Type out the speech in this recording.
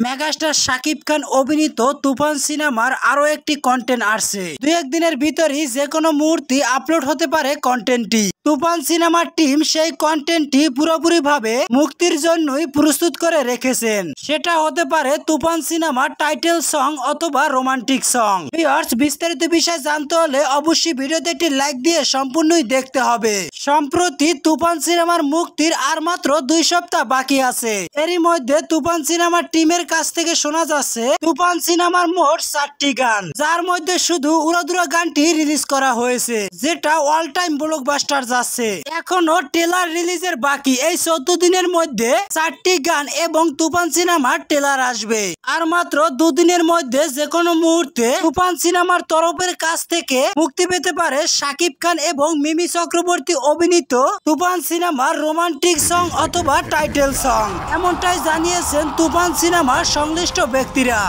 Megastar Shakib Khan অভিনীত তুফান সিনেমার আরো একটি কন্টেন্ট আসছে। দুই একদিনের ভিতরই যে কোনো মুহূর্তে আপলোড হতে পারে কন্টেন্টটি। তুফান সিনেমার টিম সেই কন্টেন্টটি পুরোপুরি ভাবে মুক্তির জন্যই প্রস্তুত করে রেখেছেন। সেটা হতে পারে তুফান সিনেমার টাইটেল সং অথবা রোমান্টিক সং। ভিউয়ার্স, বিস্তারিত বিষয় জানতে হলে অবশ্যই ভিডিওতে একটি লাইক দিয়ে সম্পূর্ণই দেখতে হবে। সম্প্রতি তুফান সিনেমার মুক্তির আর মাত্র 2 সপ্তাহ বাকি আছে। এরই মধ্যে তুফান সিনেমার টিমের কাছ থেকে শোনা যাচ্ছে তুফান সিনেমার মোট 4টি গান, যার মধ্যে শুধু উড়াদুরা গানটি রিলিজ করা হয়েছে, যেটা অল টাইম ব্লকবাস্টার যাচ্ছে। এখনো ট্রেলার রিলিজের বাকি। এই 14 দিনের মধ্যে 4টি গান এবং তুফান সিনেমার ট্রেলার আসবে। আর মাত্র 2 দিনের মধ্যে যে কোনো মুহূর্তে তুফান সিনেমার তরফের কাছ থেকে মুক্তি পেতে পারে শাকিব খান এবং মিমি চক্রবর্তী অভিনীত তুফান সিনেমার রোমান্টিক সং অথবা টাইটেল সং। এমনটাই জানিয়েছেন তুফান সিনেমার সংশ্লিষ্ট ব্যক্তিরা।